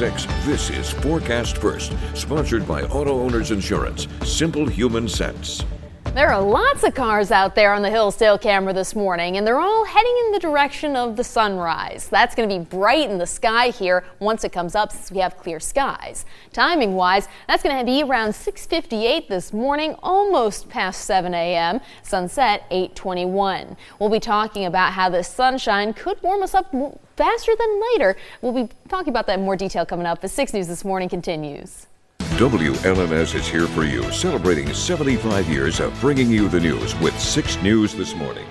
6, this is Forecast First, sponsored by Auto Owners Insurance. Simple human sense. There are lots of cars out there on the Hillsdale camera this morning, and they're all heading in the direction of the sunrise. That's going to be bright in the sky here once it comes up, since we have clear skies. Timing-wise, that's going to be around 6:58 this morning, almost past 7 a.m. Sunset 8:21. We'll be talking about how this sunshine could warm us up faster than later. We'll be talking about that in more detail coming up as 6 News This Morning continues. WLNS is here for you, celebrating 75 years of bringing you the news with 6 News This Morning.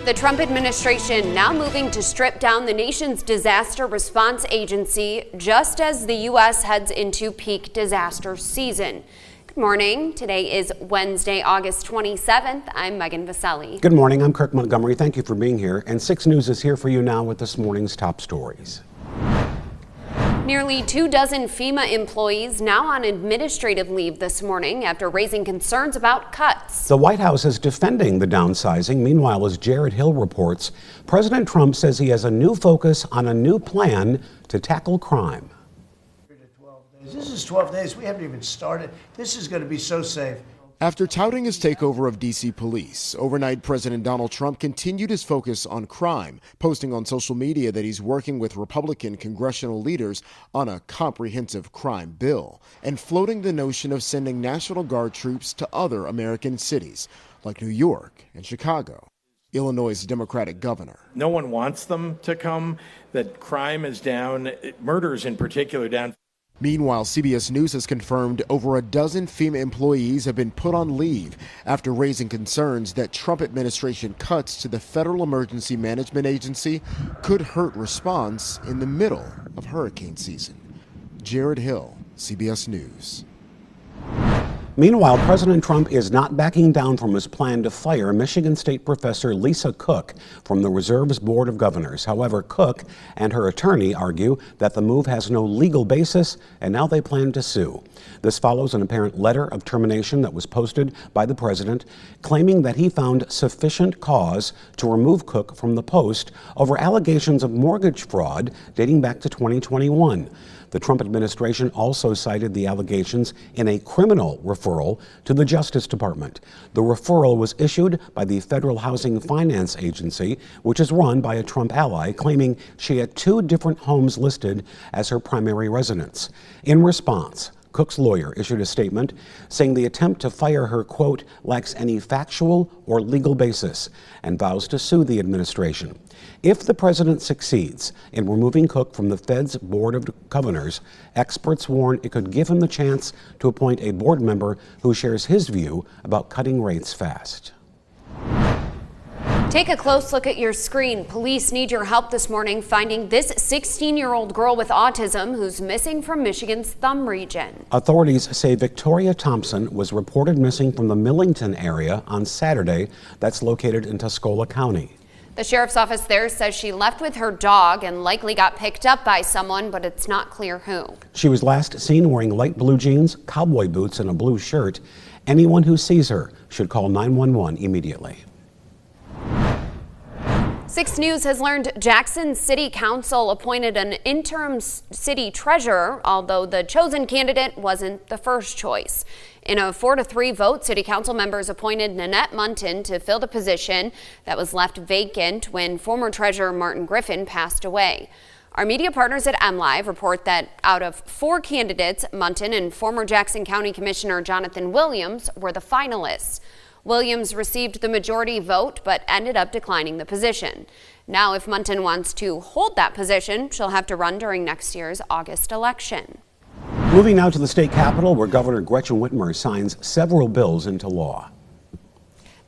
The Trump administration now moving to strip down the nation's disaster response agency just as the U.S. heads into peak disaster season. Good morning. Today is Wednesday, August 27th. I'm Megan Vaselli. Good morning. I'm Kirk Montgomery. Thank you for being here. And 6 News is here for you now with this morning's top stories. Nearly 24 FEMA employees now on administrative leave this morning after raising concerns about cuts. The White House is defending the downsizing. Meanwhile, as Jared Hill reports, President Trump says he has a new focus on a new plan to tackle crime. This is 12 days. We haven't even started. This is going to be so safe. After touting his takeover of D.C. police, overnight President Donald Trump continued his focus on crime, posting on social media that he's working with Republican congressional leaders on a comprehensive crime bill, and floating the notion of sending National Guard troops to other American cities, like New York and Chicago. Illinois' Democratic governor. No one wants them to come, that crime is down, murders in particular down. Meanwhile, CBS News has confirmed over a dozen FEMA employees have been put on leave after raising concerns that Trump administration cuts to the Federal Emergency Management Agency could hurt response in the middle of hurricane season. Jared Hill, CBS News. Meanwhile, President Trump is not backing down from his plan to fire Michigan State professor Lisa Cook from the Reserve's Board of Governors. However, Cook and her attorney argue that the move has no legal basis, and now they plan to sue. This follows an apparent letter of termination that was posted by the president, claiming that he found sufficient cause to remove Cook from the post over allegations of mortgage fraud dating back to 2021. The Trump administration also cited the allegations in a criminal referral to the Justice Department. The referral was issued by the Federal Housing Finance Agency, which is run by a Trump ally, claiming she had 2 different homes listed as her primary residence. In response, Cook's lawyer issued a statement saying the attempt to fire her, quote, lacks any factual or legal basis, and vows to sue the administration. If the president succeeds in removing Cook from the Fed's Board of Governors, experts warn it could give him the chance to appoint a board member who shares his view about cutting rates fast. Take a close look at your screen. Police need your help this morning finding this 16-year-old girl with autism who's missing from Michigan's Thumb region. Authorities say Victoria Thompson was reported missing from the Millington area on Saturday. That's located in Tuscola County. The sheriff's office there says she left with her dog and likely got picked up by someone, but it's not clear who. She was last seen wearing light blue jeans, cowboy boots, and a blue shirt. Anyone who sees her should call 911 immediately. 6 News has learned Jackson City Council appointed an interim city treasurer, although the chosen candidate wasn't the first choice. In a 4-3 vote, City Council members appointed Nanette Munton to fill the position that was left vacant when former treasurer Martin Griffin passed away. Our media partners at MLive report that out of 4 candidates, Munton and former Jackson County Commissioner Jonathan Williams were the finalists. Williams received the majority vote but ended up declining the position. Now, if Munton wants to hold that position, she'll have to run during next year's August election. Moving now to the state capitol, where Governor Gretchen Whitmer signs several bills into law.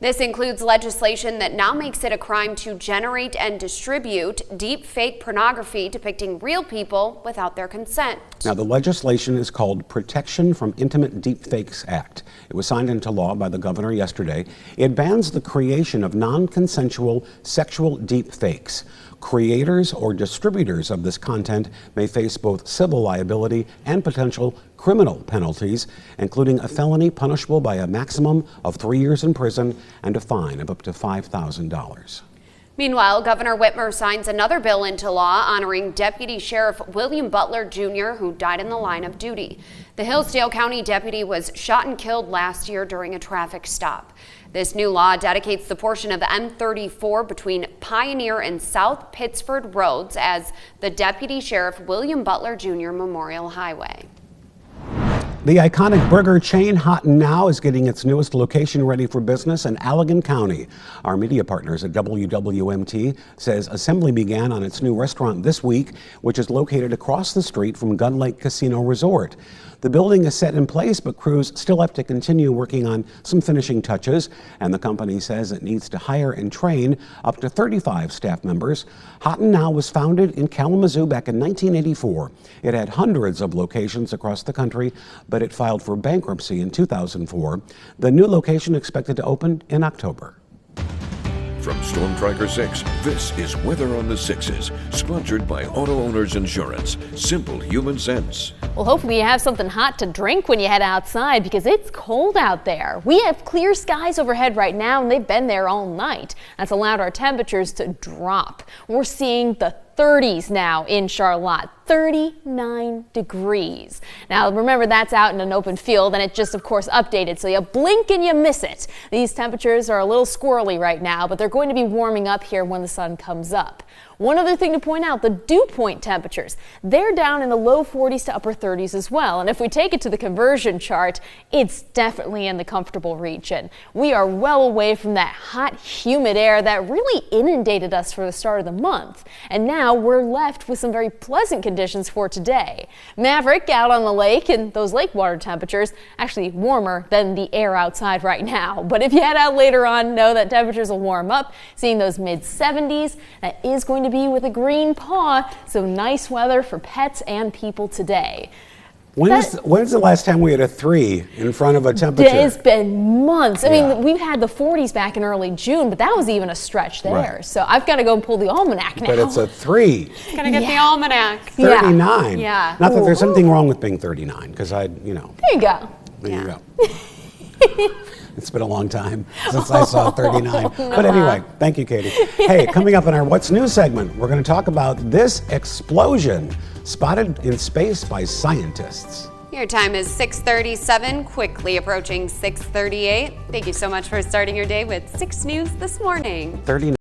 This includes legislation that now makes it a crime to generate and distribute deep fake pornography depicting real people without their consent. Now, the legislation is called Protection from Intimate Deepfakes Act. It was signed into law by the governor yesterday. It bans the creation of non-consensual sexual deepfakes. Creators or distributors of this content may face both civil liability and potential criminal penalties, including a felony punishable by a maximum of 3 years in prison and a fine of up to $5,000. Meanwhile, Governor Whitmer signs another bill into law honoring Deputy Sheriff William Butler Jr., who died in the line of duty. The Hillsdale County deputy was shot and killed last year during a traffic stop. This new law dedicates the portion of M34 between Pioneer and South Pittsford roads as the Deputy Sheriff William Butler Jr. Memorial Highway. The iconic burger chain Hot and Now is getting its newest location ready for business in Allegan County. Our media partners at WWMT says assembly began on its new restaurant this week, which is located across the street from Gun Lake Casino Resort. The building is set in place, but crews still have to continue working on some finishing touches, and the company says it needs to hire and train up to 35 staff members. Hot and Now was founded in Kalamazoo back in 1984. It had hundreds of locations across the country, but it filed for bankruptcy in 2004. The new location expected to open in October. From Storm Tracker 6, this is Weather on the Sixes, sponsored by Auto Owners Insurance. Simple human sense. Well, hopefully you have something hot to drink when you head outside because it's cold out there. We have clear skies overhead right now, and they've been there all night. That's allowed our temperatures to drop. We're seeing the 30s now in Charlotte, 39 degrees. Now remember, that's out in an open field, and it just of course updated, so you blink and you miss it. These temperatures are a little squirrely right now, but they're going to be warming up here when the sun comes up. One other thing to point out, the dew point temperatures, they're down in the low 40s to upper 30s as well. And if we take it to the conversion chart, it's definitely in the comfortable region. We are well away from that hot, humid air that really inundated us for the start of the month. And now we're left with some very pleasant conditions for today. Maverick out on the lake, and those lake water temperatures actually warmer than the air outside right now. But if you head out later on, know that temperatures will warm up, seeing those mid 70s. That is going to be with a green paw, so nice weather for pets and people today. When's the last time we had a 3 in front of a temperature? It's been months. I mean, we've had the 40s back in early June, but that was even a stretch there. Right. So I've got to go and pull the almanac now. But it's a 3. Gonna get the almanac. 39. Yeah. Not that there's something wrong with being 39, because There you go. There you go. It's been a long time since I saw 39. But anyway, thank you, Katie. Hey, coming up in our What's New segment, we're going to talk about this explosion spotted in space by scientists. Your time is 6:37, quickly approaching 6:38. Thank you so much for starting your day with 6 News this morning. 39.